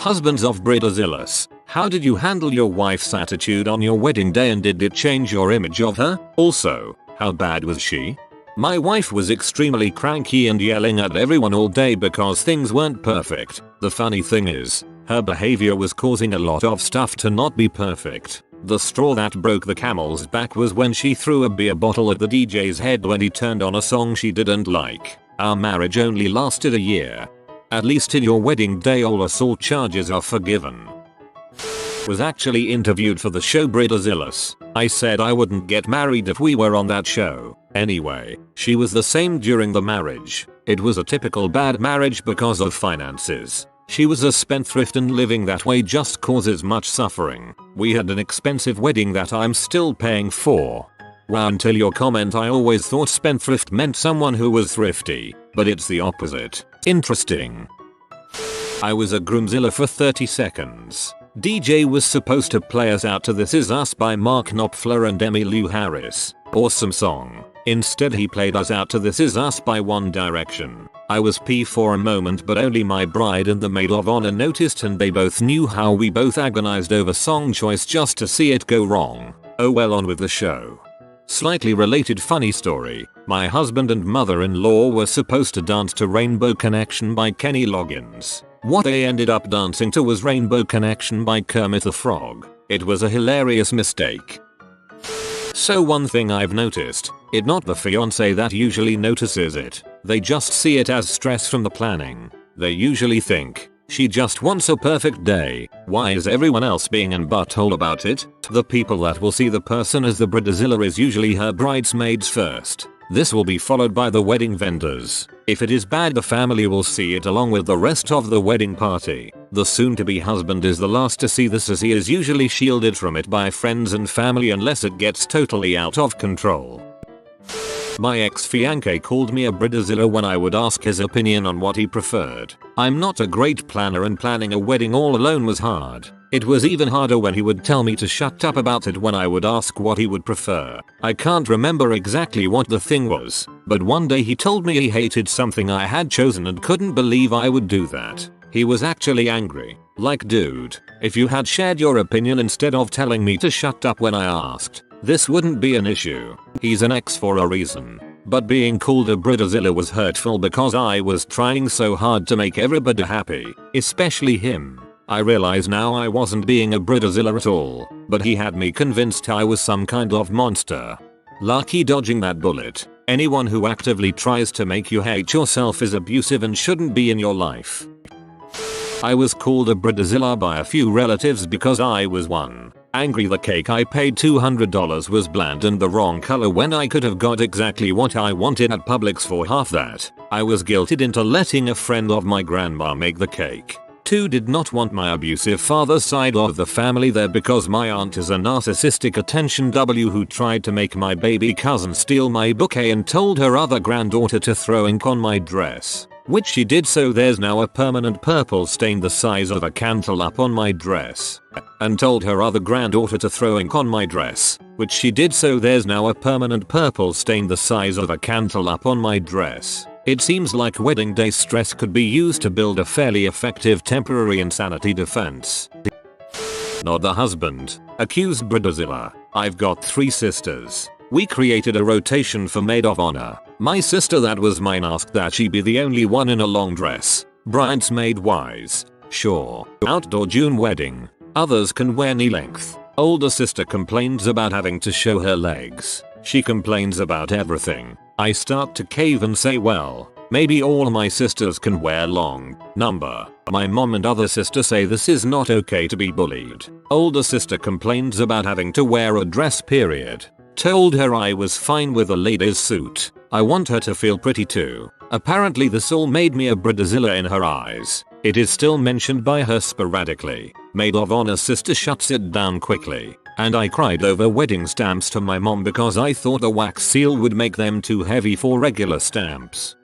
Husbands of Bridezillas, how did you handle your wife's attitude on your wedding day and did it change your image of her? Also, how bad was she? My wife was extremely cranky and yelling at everyone all day because things weren't perfect. The funny thing is, her behavior was causing a lot of stuff to not be perfect. The straw that broke the camel's back was when she threw a beer bottle at the DJ's head when he turned on a song she didn't like. Our marriage only lasted a year. At least in your wedding day all assault charges are forgiven. Was actually interviewed for the show Bridezillas. I said I wouldn't get married if we were on that show. Anyway, she was the same during the marriage. It was a typical bad marriage because of finances. She was a spendthrift and living that way just causes much suffering. We had an expensive wedding that I'm still paying for. Wow, until your comment I always thought spendthrift meant someone who was thrifty, but it's the opposite. Interesting. I was a Groomzilla for 30 seconds. DJ was supposed to play us out to This Is Us by Mark Knopfler and Emmylou Harris. Awesome song. Instead he played us out to This Is Us by One Direction. I was pee for a moment but only my bride and the maid of honor noticed and they both knew how we both agonized over song choice just to see it go wrong. Oh well, on with the show. Slightly related funny story, my husband and mother-in-law were supposed to dance to Rainbow Connection by Kenny Loggins. What they ended up dancing to was Rainbow Connection by Kermit the Frog. It was a hilarious mistake. So one thing I've noticed, it's not the fiance that usually notices it, they just see it as stress from the planning. They usually think, she just wants a perfect day, why is everyone else being an butthole about it? The people that will see the person as the Bridezilla is usually her bridesmaids first. This will be followed by the wedding vendors. If it is bad the family will see it along with the rest of the wedding party. The soon-to-be husband is the last to see this as he is usually shielded from it by friends and family unless it gets totally out of control. My ex-fiancé called me a Bridezilla when I would ask his opinion on what he preferred. I'm not a great planner and planning a wedding all alone was hard. It was even harder when he would tell me to shut up about it when I would ask what he would prefer. I can't remember exactly what the thing was, but one day he told me he hated something I had chosen and couldn't believe I would do that. He was actually angry. Like, dude, if you had shared your opinion instead of telling me to shut up when I asked, this wouldn't be an issue. He's an ex for a reason. But being called a Bridezilla was hurtful because I was trying so hard to make everybody happy, especially him. I realize now I wasn't being a Bridezilla at all, but he had me convinced I was some kind of monster. Lucky dodging that bullet. Anyone who actively tries to make you hate yourself is abusive and shouldn't be in your life. I was called a Bridezilla by a few relatives because I was one. Angry the cake I paid $200 was bland and the wrong color when I could have got exactly what I wanted at Publix for half that. I was guilted into letting a friend of my grandma make the cake. 2 did not want my abusive father's side of the family there because my aunt is a narcissistic attention W who tried to make my baby cousin steal my bouquet and told her other granddaughter to throw ink on my dress. Which she did, so there's now a permanent purple stain the size of a cantaloupe on my dress. And told her other granddaughter to throw ink on my dress. Which she did, so there's now a permanent purple stain the size of a cantaloupe on my dress. It seems like wedding day stress could be used to build a fairly effective temporary insanity defense. Not the husband. Accused Bridezilla. I've got 3 sisters. We created a rotation for maid of honor. My sister that was mine asked that she be the only one in a long dress. Bridesmaid wise. Sure. Outdoor June wedding. Others can wear knee length. Older sister complains about having to show her legs. She complains about everything. I start to cave and say, well, maybe all my sisters can wear long. Number. My mom and other sister say this is not okay to be bullied. Older sister complains about having to wear a dress period. Told her I was fine with a lady's suit. I want her to feel pretty too. Apparently this all made me a Bridezilla in her eyes. It is still mentioned by her sporadically. Maid of honor sister shuts it down quickly. And I cried over wedding stamps to my mom because I thought the wax seal would make them too heavy for regular stamps.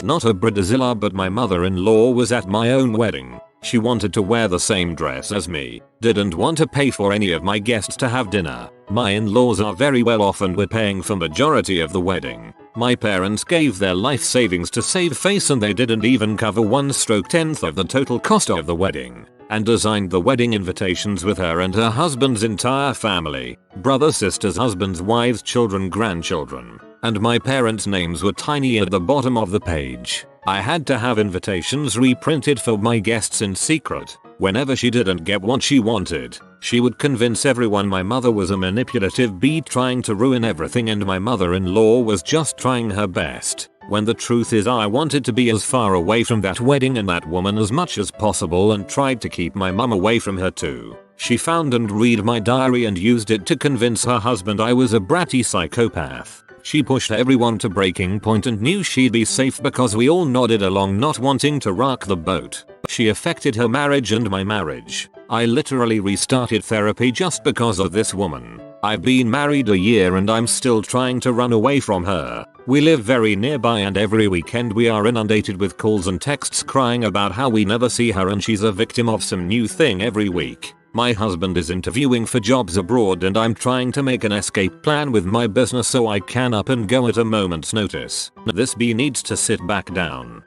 Not a Bridezilla, but my mother-in-law was at my own wedding. She wanted to wear the same dress as me. Didn't want to pay for any of my guests to have dinner. My in-laws are very well off and were paying for majority of the wedding. My parents gave their life savings to save face and they didn't even cover 1/10th of the total cost of the wedding, and designed the wedding invitations with her and her husband's entire family, brothers, sisters, husbands, wives, children, grandchildren, and my parents' names were tiny at the bottom of the page. I had to have invitations reprinted for my guests in secret. Whenever she didn't get what she wanted, she would convince everyone my mother was a manipulative beat trying to ruin everything and my mother-in-law was just trying her best. When the truth is I wanted to be as far away from that wedding and that woman as much as possible and tried to keep my mum away from her too. She found and read my diary and used it to convince her husband I was a bratty psychopath. She pushed everyone to breaking point and knew she'd be safe because we all nodded along not wanting to rock the boat. She affected her marriage and my marriage. I literally restarted therapy just because of this woman. I've been married a year and I'm still trying to run away from her. We live very nearby and every weekend we are inundated with calls and texts crying about how we never see her and she's a victim of some new thing every week. My husband is interviewing for jobs abroad and I'm trying to make an escape plan with my business so I can up and go at a moment's notice. This bee needs to sit back down.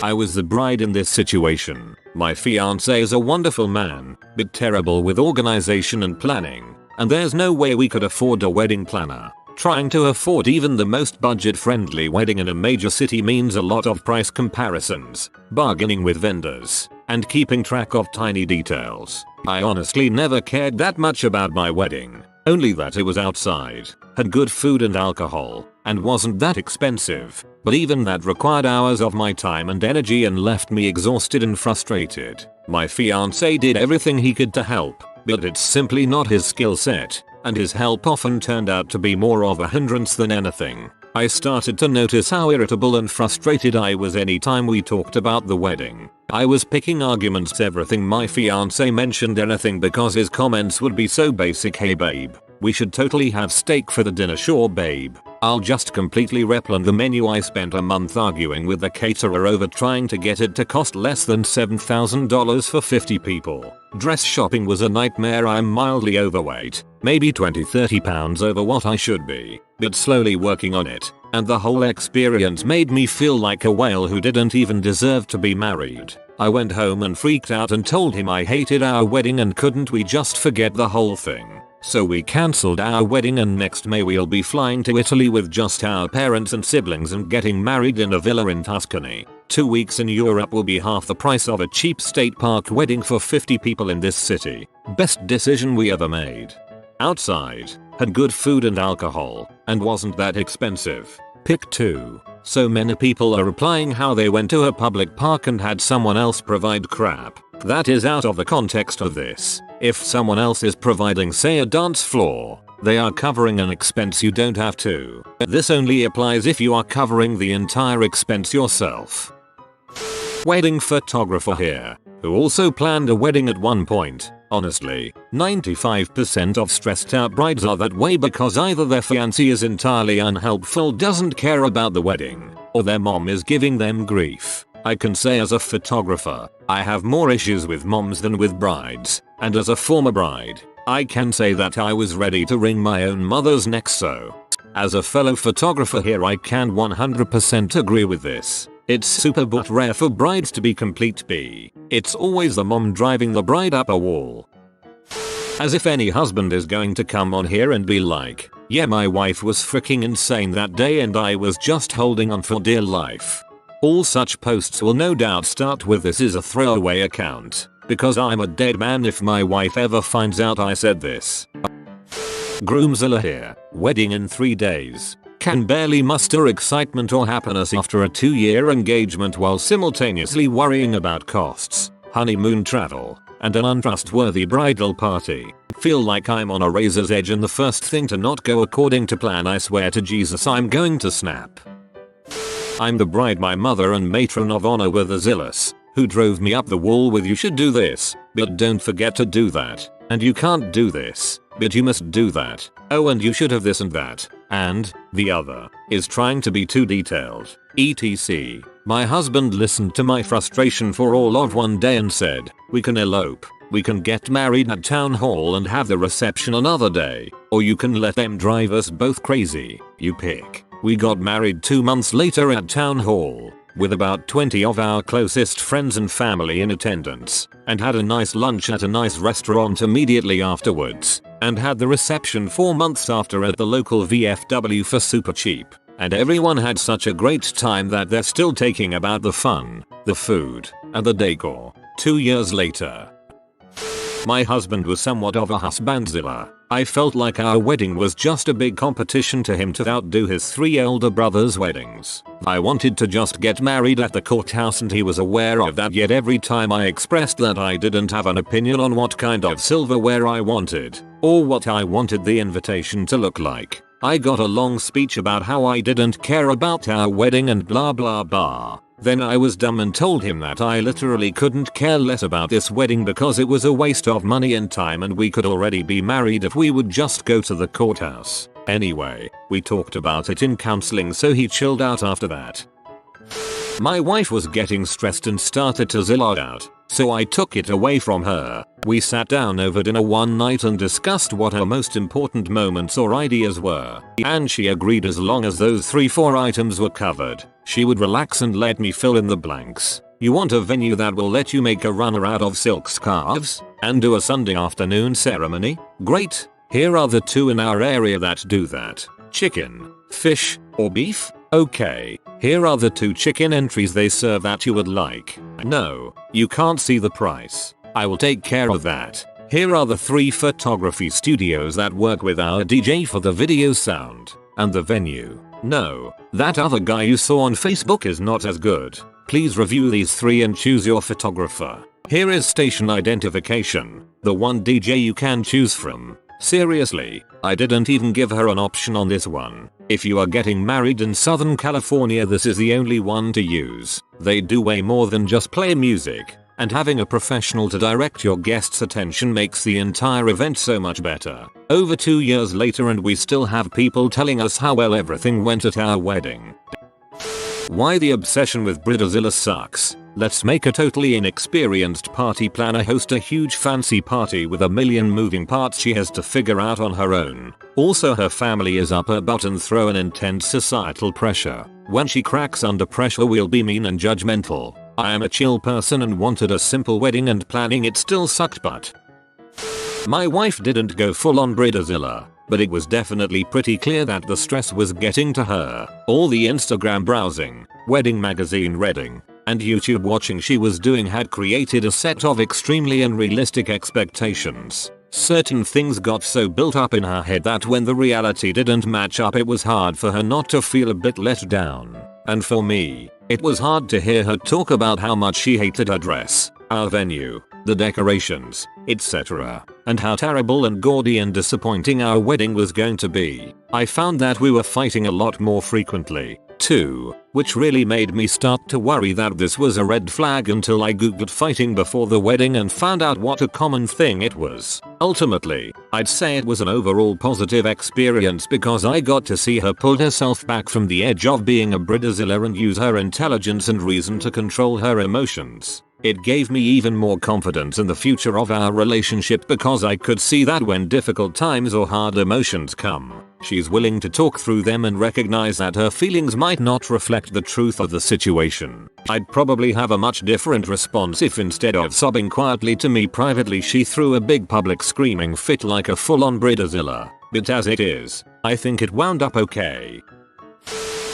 I was the bride in this situation. My fiance is a wonderful man, but terrible with organization and planning, and there's no way we could afford a wedding planner. Trying to afford even the most budget-friendly wedding in a major city means a lot of price comparisons, bargaining with vendors, and keeping track of tiny details. I honestly never cared that much about my wedding, only that it was outside, had good food and alcohol, and wasn't that expensive. But even that required hours of my time and energy and left me exhausted and frustrated. My fiance did everything he could to help, but it's simply not his skill set, and his help often turned out to be more of a hindrance than anything. I started to notice how irritable and frustrated I was anytime we talked about the wedding. I was picking arguments everything my fiance mentioned anything because his comments would be so basic. Hey babe, we should totally have steak for the dinner. Sure babe. I'll just completely replan the menu. I spent a month arguing with the caterer over trying to get it to cost less than $7,000 for 50 people. Dress shopping was a nightmare. I'm mildly overweight, maybe 20-30 pounds over what I should be, but slowly working on it, and the whole experience made me feel like a whale who didn't even deserve to be married. I went home and freaked out and told him I hated our wedding and couldn't we just forget the whole thing. So we cancelled our wedding and next May we'll be flying to Italy with just our parents and siblings and getting married in a villa in Tuscany. 2 weeks in Europe will be half the price of a cheap state park wedding for 50 people in this city. Best decision we ever made. Outside, had good food and alcohol, and wasn't that expensive. Pick 2. So many people are replying how they went to a public park and had someone else provide crap. That is out of the context of this. If someone else is providing say a dance floor, they are covering an expense you don't have to. This only applies if you are covering the entire expense yourself. Wedding photographer here, who also planned a wedding at one point. Honestly, 95% of stressed out brides are that way because either their fiancé is entirely unhelpful, doesn't care about the wedding, or their mom is giving them grief. I can say as a photographer, I have more issues with moms than with brides, and as a former bride, I can say that I was ready to wring my own mother's neck. So, as a fellow photographer here, I can 100% agree with this. It's super but rare for brides to be complete B. It's always the mom driving the bride up a wall. As if any husband is going to come on here and be like, yeah, my wife was freaking insane that day and I was just holding on for dear life. All such posts will no doubt start with "this is a throwaway account, because I'm a dead man if my wife ever finds out I said this." Groomzilla here, wedding in 3 days. Can barely muster excitement or happiness after a 2-year engagement while simultaneously worrying about costs, honeymoon travel, and an untrustworthy bridal party. Feel like I'm on a razor's edge and the first thing to not go according to plan, I swear to Jesus I'm going to snap. I'm the bride. My mother and matron of honor were the zealous, who drove me up the wall with "you should do this, but don't forget to do that, and you can't do this, but you must do that, oh and you should have this and that, and the other, is trying to be too detailed, etc. My husband listened to my frustration for all of one day and said, "We can elope, we can get married at town hall and have the reception another day, or you can let them drive us both crazy, you pick." We got married 2 months later at town hall, with about 20 of our closest friends and family in attendance, and had a nice lunch at a nice restaurant immediately afterwards, and had the reception 4 months after at the local VFW for super cheap. And everyone had such a great time that they're still taking about the fun, the food, and the decor. 2 years later. My husband was somewhat of a husbandzilla. I felt like our wedding was just a big competition to him to outdo his 3 elder brothers' weddings. I wanted to just get married at the courthouse and he was aware of that, yet every time I expressed that I didn't have an opinion on what kind of silverware I wanted, or what I wanted the invitation to look like, I got a long speech about how I didn't care about our wedding and blah blah blah. Then I was dumb and told him that I literally couldn't care less about this wedding because it was a waste of money and time and we could already be married if we would just go to the courthouse. Anyway, we talked about it in counseling, so he chilled out after that. My wife was getting stressed and started to zill out, so I took it away from her. We sat down over dinner one night and discussed what her most important moments or ideas were, and she agreed as long as those 3-4 items were covered, she would relax and let me fill in the blanks. You want a venue that will let you make a runner out of silk scarves and do a Sunday afternoon ceremony? Great. Here are the 2 in our area that do that. Chicken, fish, or beef? Okay. Here are the 2 chicken entries they serve that you would like. No, you can't see the price. I will take care of that. Here are the 3 photography studios that work with our DJ for the video sound and the venue. No, that other guy you saw on Facebook is not as good. Please review these 3 and choose your photographer. Here is station identification, the one DJ you can choose from. Seriously, I didn't even give her an option on this one. If you are getting married in Southern California, this is the only one to use. They do way more than just play music, and having a professional to direct your guests' attention makes the entire event so much better. Over 2 years later and we still have people telling us how well everything went at our wedding. Why the obsession with Bridezilla sucks. Let's make a totally inexperienced party planner host a huge fancy party with a million moving parts she has to figure out on her own. Also, her family is up her butt and throw an intense societal pressure. When she cracks under pressure, we'll be mean and judgmental. I am a chill person and wanted a simple wedding, and planning it still sucked butt. My wife didn't go full on Bridezilla, but it was definitely pretty clear that the stress was getting to her. All the Instagram browsing, wedding magazine reading, and YouTube watching she was doing had created a set of extremely unrealistic expectations. Certain things got so built up in her head that when the reality didn't match up, it was hard for her not to feel a bit let down. And for me, it was hard to hear her talk about how much she hated her dress, our venue, the decorations, etc., and how terrible and gaudy and disappointing our wedding was going to be. I found that we were fighting a lot more frequently, too, which really made me start to worry that this was a red flag until I googled fighting before the wedding and found out what a common thing it was. Ultimately, I'd say it was an overall positive experience because I got to see her pull herself back from the edge of being a Bridezilla and use her intelligence and reason to control her emotions. It gave me even more confidence in the future of our relationship because I could see that when difficult times or hard emotions come, she's willing to talk through them and recognize that her feelings might not reflect the truth of the situation. I'd probably have a much different response if instead of sobbing quietly to me privately she threw a big public screaming fit like a full-on Bridezilla. But as it is, I think it wound up okay.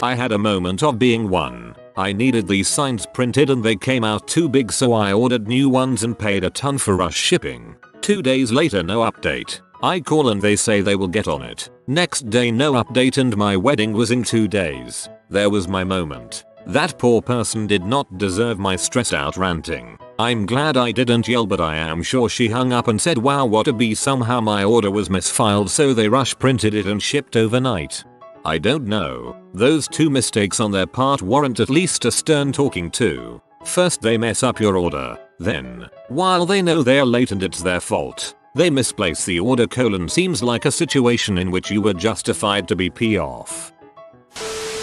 I had a moment of being one. I needed these signs printed and they came out too big, so I ordered new ones and paid a ton for rush shipping. 2 days later, no update. I call and they say they will get on it. Next day, no update, and my wedding was in 2 days. There was my moment. That poor person did not deserve my stressed out ranting. I'm glad I didn't yell, but I am sure she hung up and said, wow, what a bee, somehow my order was misfiled, so they rush printed it and shipped overnight. I don't know. Those 2 mistakes on their part warrant at least a stern talking to. First, they mess up your order. Then, while they know they're late and it's their fault, they misplace the order. Seems like a situation in which you were justified to be pissed off.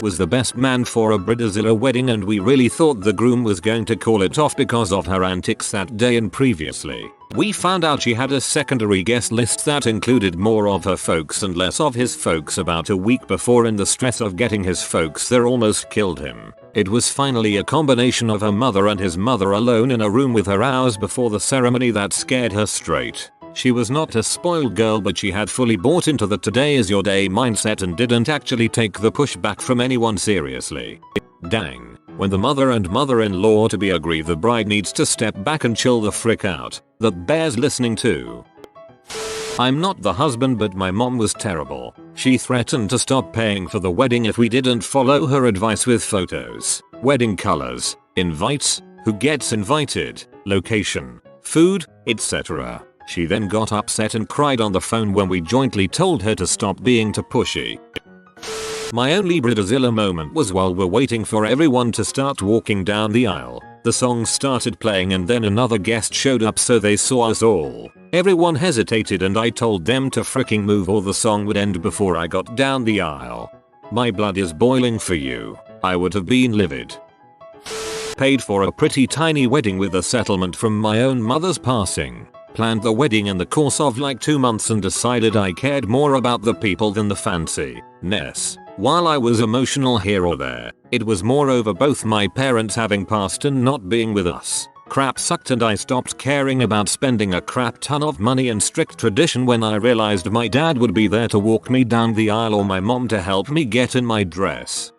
was the best man for a Bridezilla wedding, and we really thought the groom was going to call it off because of her antics that day and previously. We found out she had a secondary guest list that included more of her folks and less of his folks about a week before, and the stress of getting his folks there almost killed him. It was finally a combination of her mother and his mother alone in a room with her hours before the ceremony that scared her straight. She was not a spoiled girl, but she had fully bought into the today is your day mindset and didn't actually take the pushback from anyone seriously. Dang. When the mother and mother-in-law to be agree the bride needs to step back and chill the frick out, the bear's listening too. I'm not the husband, but my mom was terrible. She threatened to stop paying for the wedding if we didn't follow her advice with photos, wedding colors, invites, who gets invited, location, food, etc. She then got upset and cried on the phone when we jointly told her to stop being too pushy. My only Bridezilla moment was while we're waiting for everyone to start walking down the aisle. The song started playing and then another guest showed up, so they saw us all. Everyone hesitated and I told them to freaking move or the song would end before I got down the aisle. My blood is boiling for you. I would have been livid. Paid for a pretty tiny wedding with a settlement from my own mother's passing. Planned the wedding in the course of like 2 months and decided I cared more about the people than the fancy-ness. While I was emotional here or there, it was more over both my parents having passed and not being with us. Crap sucked and I stopped caring about spending a crap ton of money and strict tradition when I realized my dad would be there to walk me down the aisle or my mom to help me get in my dress.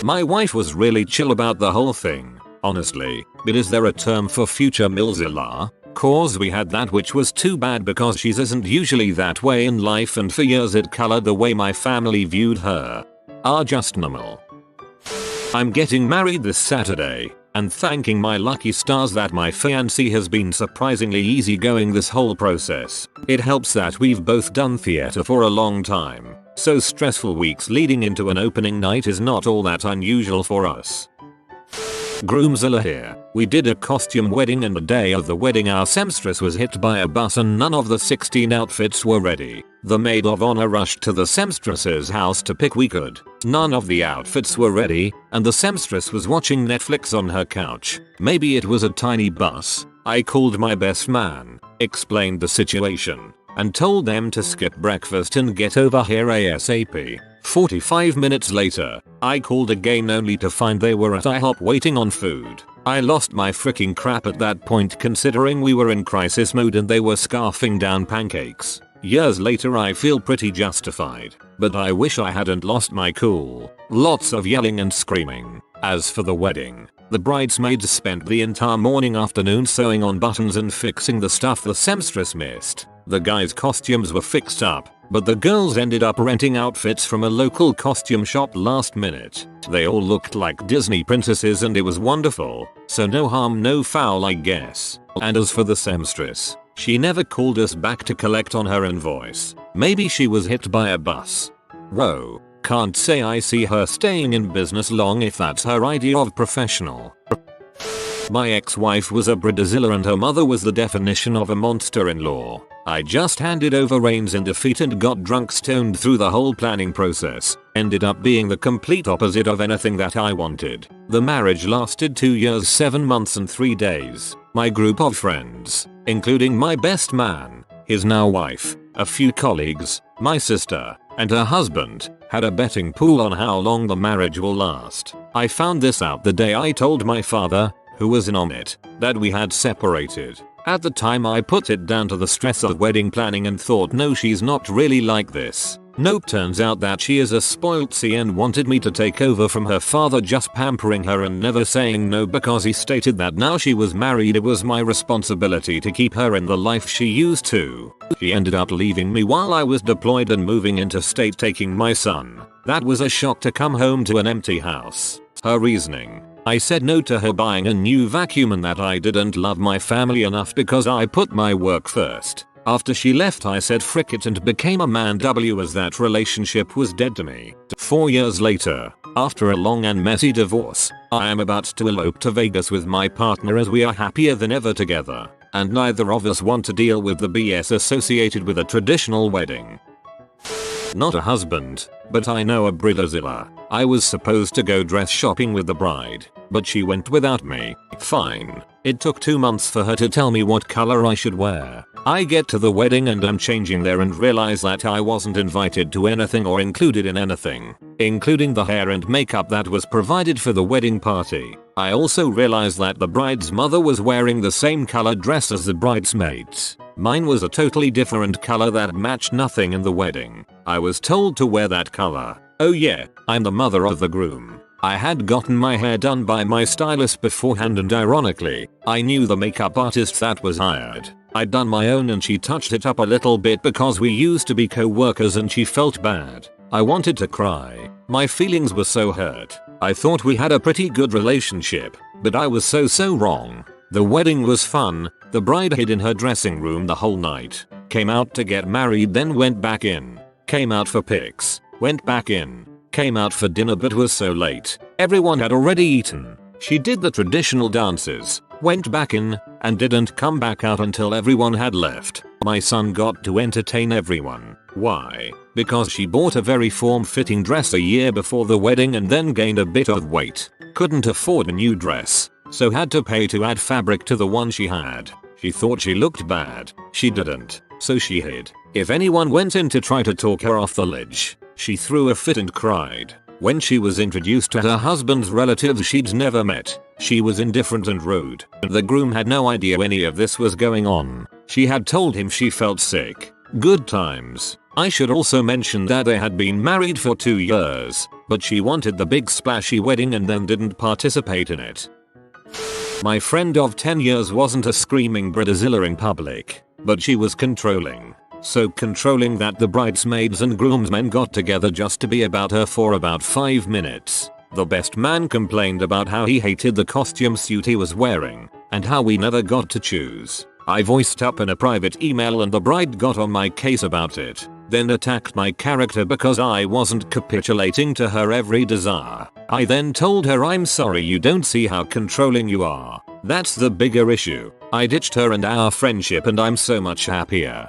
My wife was really chill about the whole thing, honestly, but is there a term for future Milzilla? Cause we had that, which was too bad because she isn't usually that way in life, and for years it colored the way my family viewed her. Just normal. I'm getting married this Saturday, and thanking my lucky stars that my fiancé has been surprisingly easygoing this whole process. It helps that we've both done theater for a long time, so stressful weeks leading into an opening night is not all that unusual for us. Groomzilla here. We did a costume wedding, and the day of the wedding our seamstress was hit by a bus and none of the 16 outfits were ready. The maid of honor rushed to the seamstress's house to pick we could. None of the outfits were ready, and the seamstress was watching Netflix on her couch. Maybe it was a tiny bus. I called my best man, explained the situation, and told them to skip breakfast and get over here ASAP. 45 minutes later, I called again only to find they were at IHOP waiting on food. I lost my freaking crap at that point, considering we were in crisis mode and they were scarfing down pancakes. Years later I feel pretty justified, but I wish I hadn't lost my cool. Lots of yelling and screaming. As for the wedding, the bridesmaids spent the entire morning afternoon sewing on buttons and fixing the stuff the seamstress missed. The guys' costumes were fixed up, but the girls ended up renting outfits from a local costume shop last minute. They all looked like Disney princesses and it was wonderful, so no harm no foul I guess. And as for the seamstress, she never called us back to collect on her invoice. Maybe she was hit by a bus. Whoa, can't say I see her staying in business long if that's her idea of professional. My ex-wife was a Bridezilla and her mother was the definition of a monster-in-law. I just handed over reins in defeat and got drunk stoned through the whole planning process. Ended up being the complete opposite of anything that I wanted. The marriage lasted 2 years, 7 months and 3 days. My group of friends, including my best man, his now wife, a few colleagues, my sister, and her husband, had a betting pool on how long the marriage will last. I found this out the day I told my father, who was in on it, that we had separated. At the time I put it down to the stress of wedding planning and thought, no, she's not really like this. Nope, turns out that she is a spoiltsy and wanted me to take over from her father, just pampering her and never saying no because he stated that now she was married it was my responsibility to keep her in the life she used to. She ended up leaving me while I was deployed and moving interstate, taking my son. That was a shock to come home to an empty house. Her reasoning: I said no to her buying a new vacuum and that I didn't love my family enough because I put my work first. After she left I said frick it and became a man W, as that relationship was dead to me. 4 years later, after a long and messy divorce, I am about to elope to Vegas with my partner as we are happier than ever together, and neither of us want to deal with the BS associated with a traditional wedding. Not a husband, but I know a Bridezilla. I was supposed to go dress shopping with the bride, but she went without me. Fine. It took 2 months for her to tell me what color I should wear. I get to the wedding and I'm changing there and realize that I wasn't invited to anything or included in anything, including the hair and makeup that was provided for the wedding party. I also realized that the bride's mother was wearing the same color dress as the bridesmaids. Mine was a totally different color that matched nothing in the wedding. I was told to wear that color. Oh yeah, I'm the mother of the groom. I had gotten my hair done by my stylist beforehand and ironically, I knew the makeup artist that was hired. I'd done my own and she touched it up a little bit because we used to be co-workers and she felt bad. I wanted to cry. My feelings were so hurt. I thought we had a pretty good relationship, but I was so wrong. The wedding was fun. The bride hid in her dressing room the whole night. Came out to get married, then went back in. Came out for pics. Went back in. Came out for dinner but was so late. Everyone had already eaten. She did the traditional dances. Went back in and didn't come back out until everyone had left. My son got to entertain everyone. Why? Because she bought a very form-fitting dress a year before the wedding and then gained a bit of weight. Couldn't afford a new dress, so had to pay to add fabric to the one she had. She thought she looked bad. She didn't, so she hid. If anyone went in to try to talk her off the ledge, she threw a fit and cried. When she was introduced to her husband's relatives she'd never met, she was indifferent and rude. The groom had no idea any of this was going on. She had told him she felt sick. Good times. I should also mention that they had been married for 2 years, but she wanted the big splashy wedding and then didn't participate in it. My friend of 10 years wasn't a screaming Bridezilla in public, but she was controlling. So controlling that the bridesmaids and groomsmen got together just to be about her for about 5 minutes. The best man complained about how he hated the costume suit he was wearing, and how we never got to choose. I voiced up in a private email and the bride got on my case about it, then attacked my character because I wasn't capitulating to her every desire. I then told her I'm sorry, you don't see how controlling you are. That's the bigger issue. I ditched her and our friendship and I'm so much happier.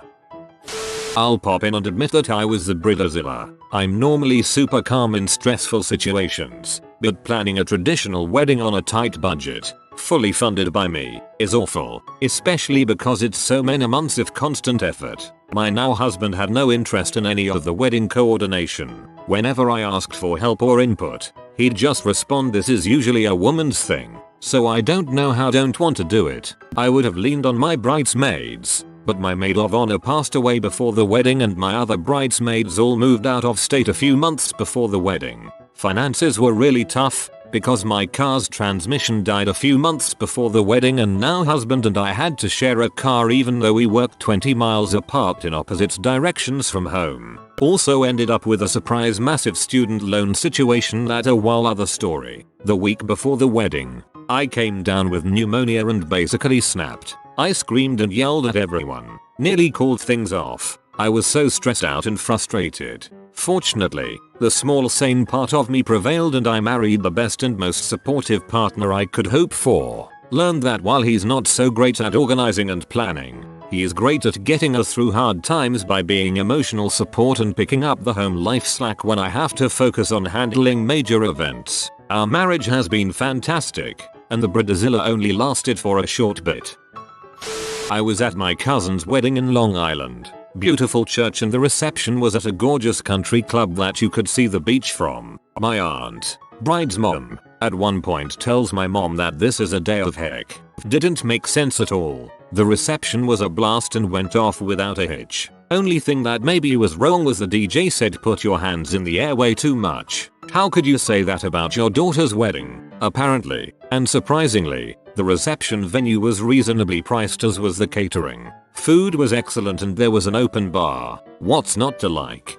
I'll pop in and admit that I was the Bridezilla. I'm normally super calm in stressful situations, but planning a traditional wedding on a tight budget, fully funded by me, is awful, especially because it's so many months of constant effort. My now husband had no interest in any of the wedding coordination. Whenever I asked for help or input, he'd just respond, "This is usually a woman's thing, so I don't know how, don't want to do it." I would have leaned on my bridesmaids, but my maid of honor passed away before the wedding and my other bridesmaids all moved out of state a few months before the wedding. Finances were really tough because my car's transmission died a few months before the wedding and now husband and I had to share a car even though we worked 20 miles apart in opposite directions from home. Also ended up with a surprise massive student loan situation. That a whole other story. The week before the wedding, I came down with pneumonia and basically snapped. I screamed and yelled at everyone, nearly called things off. I was so stressed out and frustrated. Fortunately, the small sane part of me prevailed and I married the best and most supportive partner I could hope for. Learned that while he's not so great at organizing and planning, he is great at getting us through hard times by being emotional support and picking up the home life slack when I have to focus on handling major events. Our marriage has been fantastic, and the Bridezilla only lasted for a short bit. I was at my cousin's wedding in Long Island. Beautiful church and the reception was at a gorgeous country club that you could see the beach from. My aunt, bride's mom, at one point tells my mom that this is a day of heck. Didn't make sense at all. The reception was a blast and went off without a hitch. Only thing that maybe was wrong was the DJ said put your hands in the air way too much. How could you say that about your daughter's wedding? Apparently, and surprisingly, the reception venue was reasonably priced as was the catering. Food was excellent and there was an open bar. What's not to like?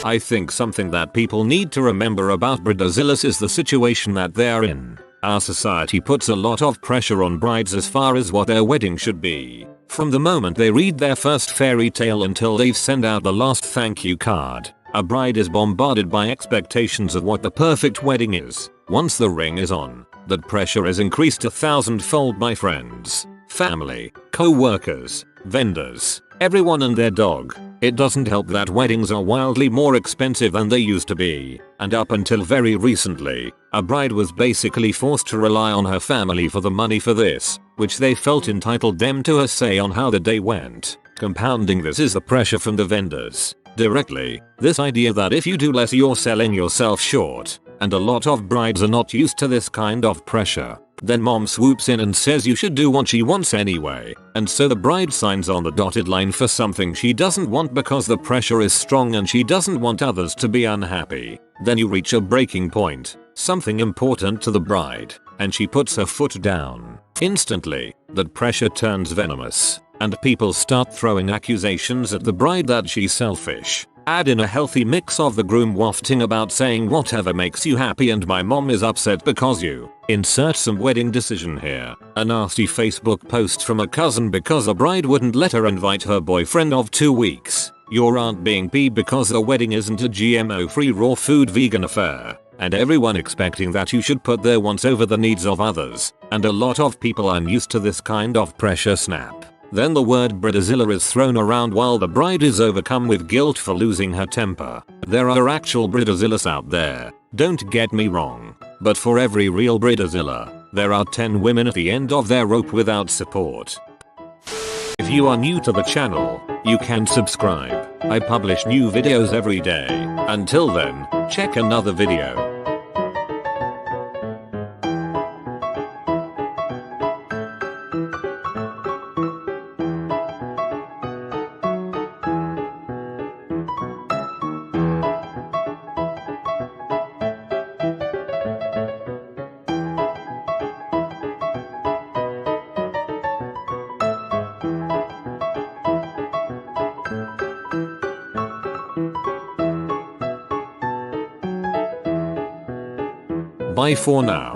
I think something that people need to remember about Bridezillas is the situation that they're in. Our society puts a lot of pressure on brides as far as what their wedding should be. From the moment they read their first fairy tale until they send out the last thank you card, a bride is bombarded by expectations of what the perfect wedding is. Once the ring is on, that pressure is increased 1,000-fold by friends, family, co-workers, vendors, everyone and their dog. It doesn't help that weddings are wildly more expensive than they used to be, and up until very recently, a bride was basically forced to rely on her family for the money for this, which they felt entitled them to a say on how the day went. Compounding this is the pressure from the vendors. Directly, this idea that if you do less you're selling yourself short, and a lot of brides are not used to this kind of pressure. Then mom swoops in and says you should do what she wants anyway, and so the bride signs on the dotted line for something she doesn't want because the pressure is strong and she doesn't want others to be unhappy. Then you reach a breaking point, something important to the bride, and she puts her foot down. Instantly, that pressure turns venomous, and people start throwing accusations at the bride that she's selfish. Add in a healthy mix of the groom wafting about saying whatever makes you happy and my mom is upset because you. Insert some wedding decision here. A nasty Facebook post from a cousin because a bride wouldn't let her invite her boyfriend of 2 weeks. Your aunt being peeved because the wedding isn't a GMO-free raw food vegan affair. And everyone expecting that you should put their wants over the needs of others. And a lot of people aren't used to this kind of pressure snap. Then the word Bridezilla is thrown around while the bride is overcome with guilt for losing her temper. There are actual Bridezillas out there, don't get me wrong. But for every real Bridezilla, there are 10 women at the end of their rope without support. If you are new to the channel, you can subscribe. I publish new videos every day. Until then, check another video. Bye for now.